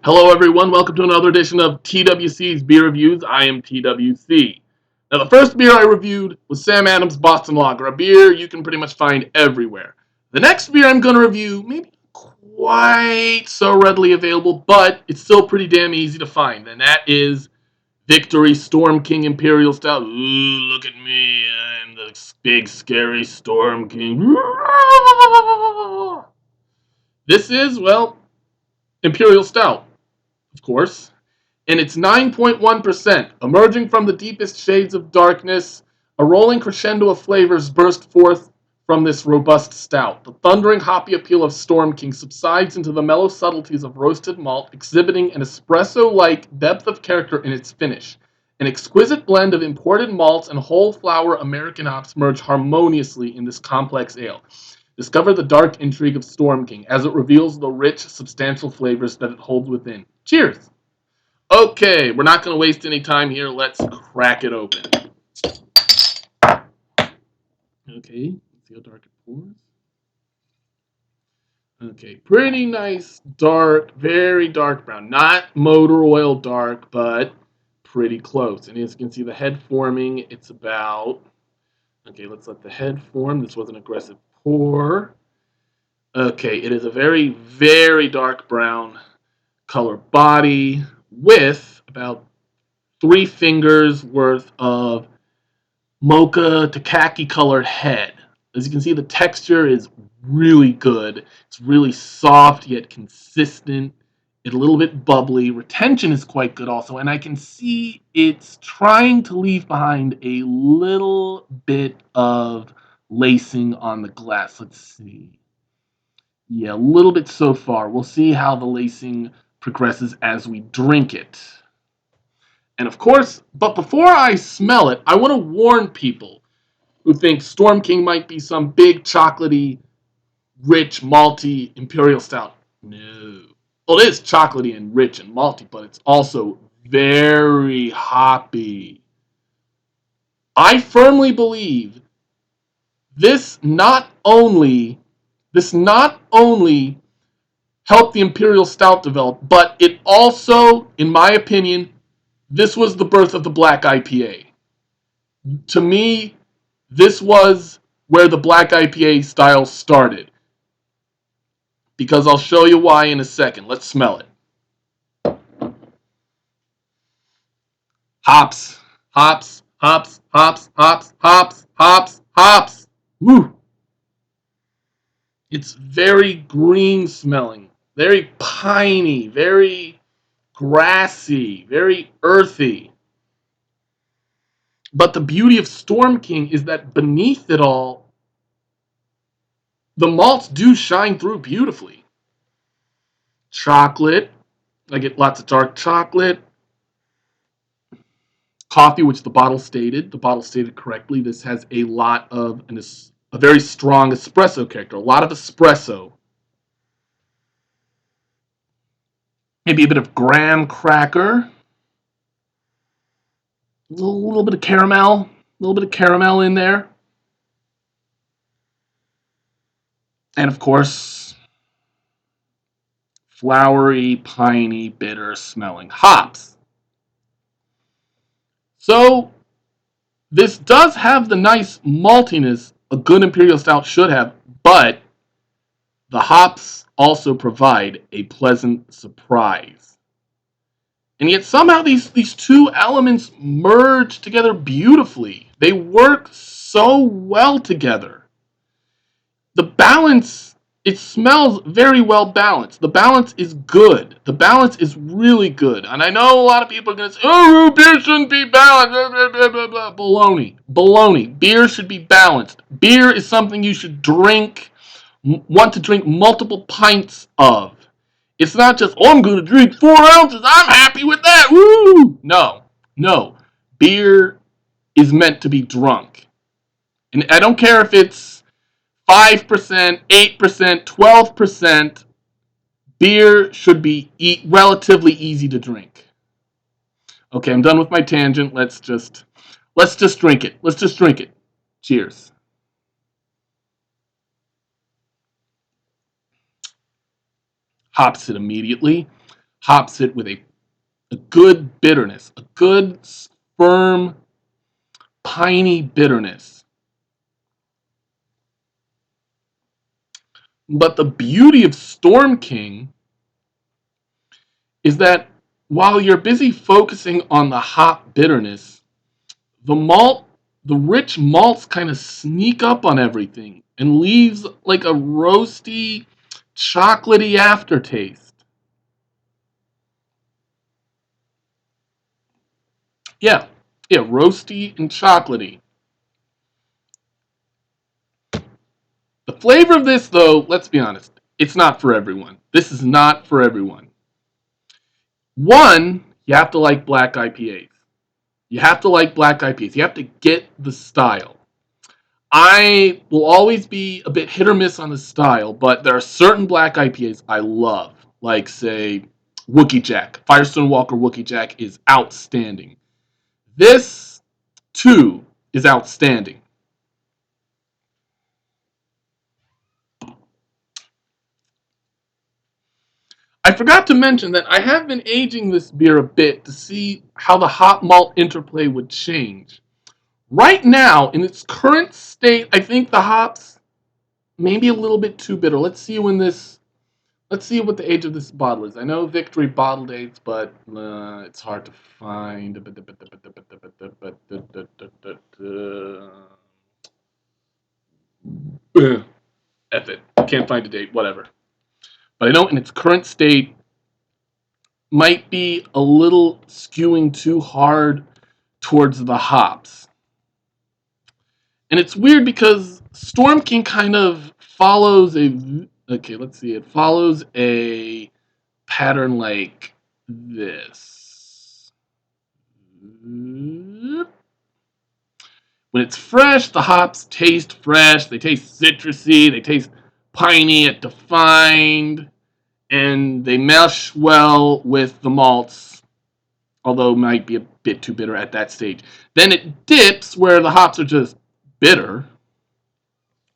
Hello, everyone. Welcome to another edition of TWC's Beer Reviews. I am TWC. Now, the first beer I reviewed was Sam Adams Boston Lager, a beer you can pretty much find everywhere. The next beer I'm going to review, maybe quite so readily available, but it's still pretty damn easy to find, and that is Victory Storm King Imperial Stout. Ooh, look at me. I'm the big, scary Storm King. This is, well, Imperial Stout, of course, and it's 9.1%. Emerging from the deepest shades of darkness, a rolling crescendo of flavors burst forth from this robust stout. The thundering hoppy appeal of Storm King subsides into the mellow subtleties of roasted malt, exhibiting an espresso-like depth of character in its finish. An exquisite blend of imported malts and whole flower American hops merge harmoniously in this complex ale. Discover the dark intrigue of Storm King as it reveals the rich, substantial flavors that it holds within. Cheers! Okay, we're not going to waste any time here. Let's crack it open. Okay, let's see how dark it pours. Okay, pretty nice, dark, very dark brown. Not motor oil dark, but pretty close. And as you can see, the head forming, it's about... Okay, let's let the head form. This was an aggressive pour. Okay, it is a very, very dark brown color body with about 3 fingers worth of mocha to khaki colored head. As you can see, the texture is really good. It's really soft yet consistent. It's a little bit bubbly. Retention is quite good also, and I can see it's trying to leave behind a little bit of lacing on the glass. Let's see. Yeah, a little bit so far. We'll see how the lacing progresses as we drink it. And of course, but before I smell it, I want to warn people who think Storm King might be some big chocolatey, rich, malty imperial stout. No. Well, it is chocolatey and rich and malty, but it's also very hoppy. I firmly believe this not only helped the imperial stout develop, but it also, in my opinion, this was the birth of the black IPA. To me, this was where the black IPA style started. Because I'll show you why in a second. Let's smell it. Hops, hops, hops, hops, hops, hops, hops, hops. Woo! It's very green smelling, very piney, very grassy, very earthy. But the beauty of Storm King is that beneath it all, the malts do shine through beautifully. Chocolate, I get lots of dark chocolate. Coffee, which the bottle stated correctly. This has a lot of a very strong espresso character, a lot of espresso. Maybe a bit of graham cracker, a little bit of caramel in there. And of course, flowery, piney, bitter smelling hops. So this does have the nice maltiness a good imperial stout should have, but the hops also provide a pleasant surprise. And yet somehow these two elements merge together beautifully. They work so well together. The balance, it smells very well balanced. The balance is good. The balance is really good. And I know a lot of people are going to say, oh, beer shouldn't be balanced. Blah, blah, blah, blah. Baloney. Baloney. Beer should be balanced. Beer is something you should want to drink multiple pints of. It's not just, oh, I'm going to drink 4 ounces. I'm happy with that. Woo! No. Beer is meant to be drunk. And I don't care if it's 5%, 8%, 12%. Beer should be relatively easy to drink. Okay, I'm done with my tangent. Let's just drink it. Let's just drink it. Cheers. Hops it immediately. hops it with a good bitterness, a good, firm, piney bitterness. But the beauty of Storm King is that while you're busy focusing on the hop bitterness, the rich malts kind of sneak up on everything and leaves like a roasty, chocolatey aftertaste. Yeah, yeah, roasty and chocolatey. The flavor of this, though, let's be honest, it's not for everyone. This is not for everyone. One, you have to like black IPAs. You have to like black IPAs. You have to get the style. I will always be a bit hit or miss on the style, but there are certain black IPAs I love, like, say, Wookie Jack. Firestone Walker Wookie Jack is outstanding. This, too, is outstanding. I forgot to mention that I have been aging this beer a bit to see how the hop malt interplay would change. Right now, in its current state, I think the hops may be a little bit too bitter. Let's see what the age of this bottle is. I know Victory bottle dates, but it's hard to find. F it. Can't find a date. Whatever. But I know in its current state, might be a little skewing too hard towards the hops. And it's weird because Storm King kind of follows a. Okay, let's see. It follows a pattern like this. When it's fresh, the hops taste fresh. They taste citrusy. They taste piney and defined. And they mesh well with the malts, although might be a bit too bitter at that stage. Then it dips where the hops are just bitter,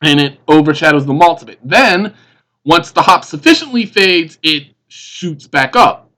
and it overshadows the malts of it. Then, once the hop sufficiently fades, it shoots back up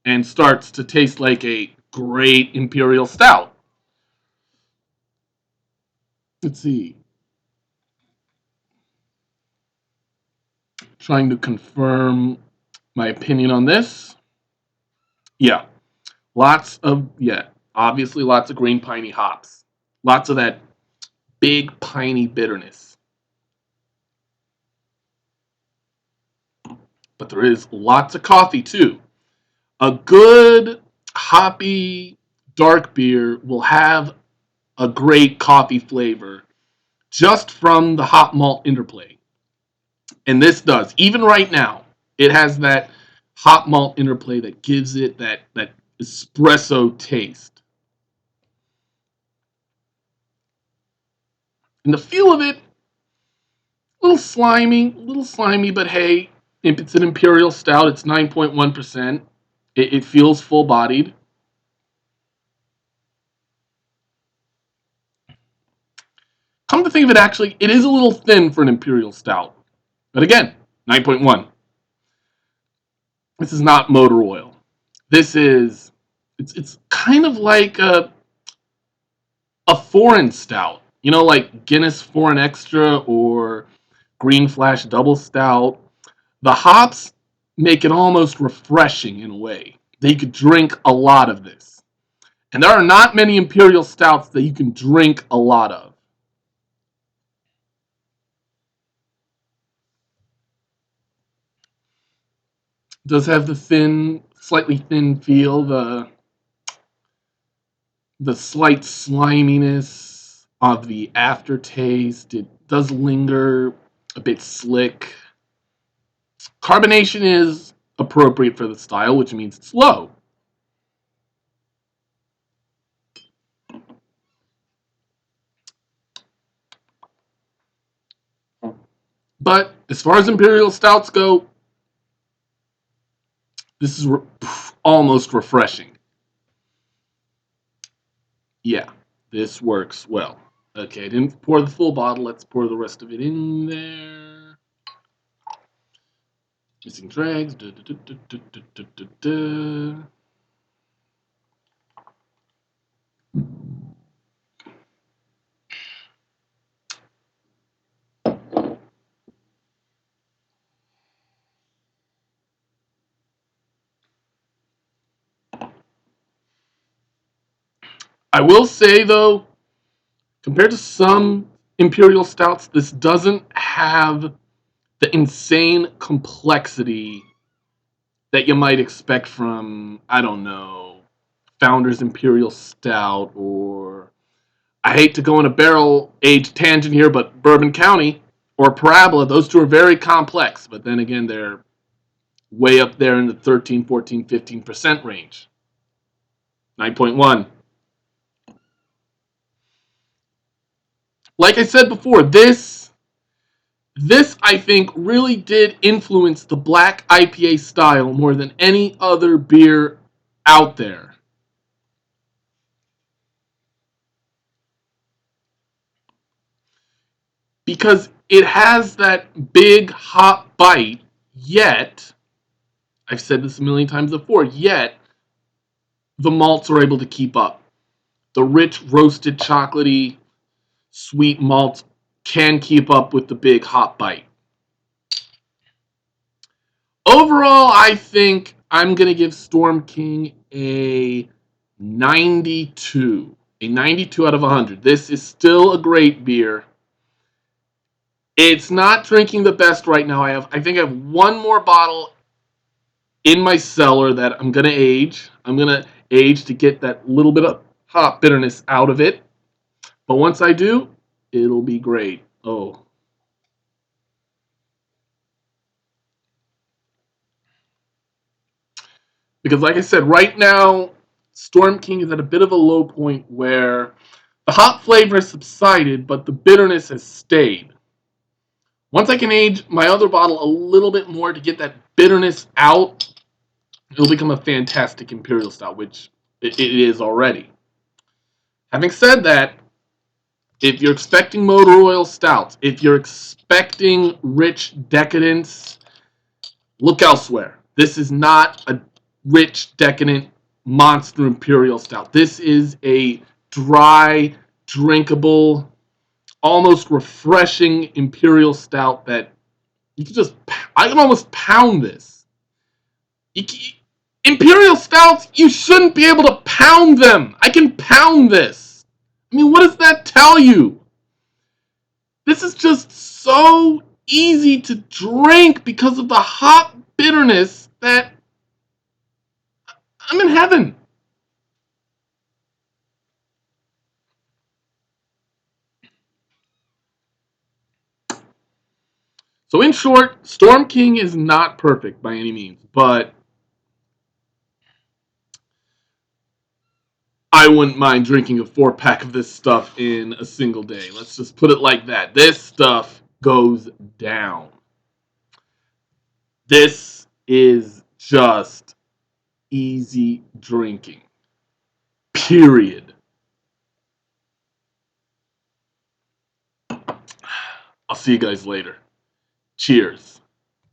and starts to taste like a great imperial stout. Let's see. Trying to confirm my opinion on this. Yeah, obviously lots of green piney hops. Lots of that big piney bitterness. But there is lots of coffee too. A good hoppy dark beer will have a great coffee flavor just from the hop malt interplay. And this does. Even right now, it has that hop malt interplay that gives it that espresso taste. And the feel of it, a little slimy, but hey, if it's an imperial stout, it's 9.1%. It feels full bodied. Come to think of it, actually, it is a little thin for an imperial stout. But again, 9.1. This is not motor oil. This is it's kind of like a foreign stout. You know, like Guinness Foreign Extra or Green Flash Double Stout. The hops make it almost refreshing in a way. They could drink a lot of this. And there are not many imperial stouts that you can drink a lot of. It does have the slightly thin feel, the slight sliminess of the aftertaste. It does linger, a bit slick. Carbonation is appropriate for the style, which means it's low. But as far as imperial stouts go, this is almost refreshing. Yeah, this works well. Okay, I didn't pour the full bottle. Let's pour the rest of it in there. Missing dregs. I will say though, compared to some imperial stouts, this doesn't have the insane complexity that you might expect from, I don't know, Founders Imperial Stout, or I hate to go on a barrel age tangent here, but Bourbon County or Parabola, those two are very complex, but then again, they're way up there in the 13, 14, 15% range. 9.1. Like I said before, this I think really did influence the black IPA style more than any other beer out there. Because it has that big hot bite, yet, I've said this a million times before, yet the malts are able to keep up. The rich, roasted, chocolatey, sweet malts can keep up with the big hot bite. Overall, I think I'm going to give Storm King a 92. A 92 out of 100. This is still a great beer. It's not drinking the best right now. I think I have one more bottle in my cellar that I'm going to age. I'm going to age to get that little bit of hop bitterness out of it. But once I do, it'll be great. Oh. Because like I said, right now, Storm King is at a bit of a low point where the hop flavor has subsided, but the bitterness has stayed. Once I can age my other bottle a little bit more to get that bitterness out, it'll become a fantastic Imperial Stout, which it is already. Having said that, if you're expecting motor oil stouts, if you're expecting rich decadence, look elsewhere. This is not a rich, decadent monster Imperial Stout. This is a dry, drinkable, almost refreshing Imperial Stout that you can just, I can almost pound this. Imperial Stouts, you shouldn't be able to pound them. I can pound this. I mean, what does that tell you? This is just so easy to drink because of the hop bitterness that I'm in heaven. So in short, Storm King is not perfect by any means, but I wouldn't mind drinking a 4-pack of this stuff in a single day. Let's just put it like that. This stuff goes down. This is just easy drinking. Period. I'll see you guys later. Cheers.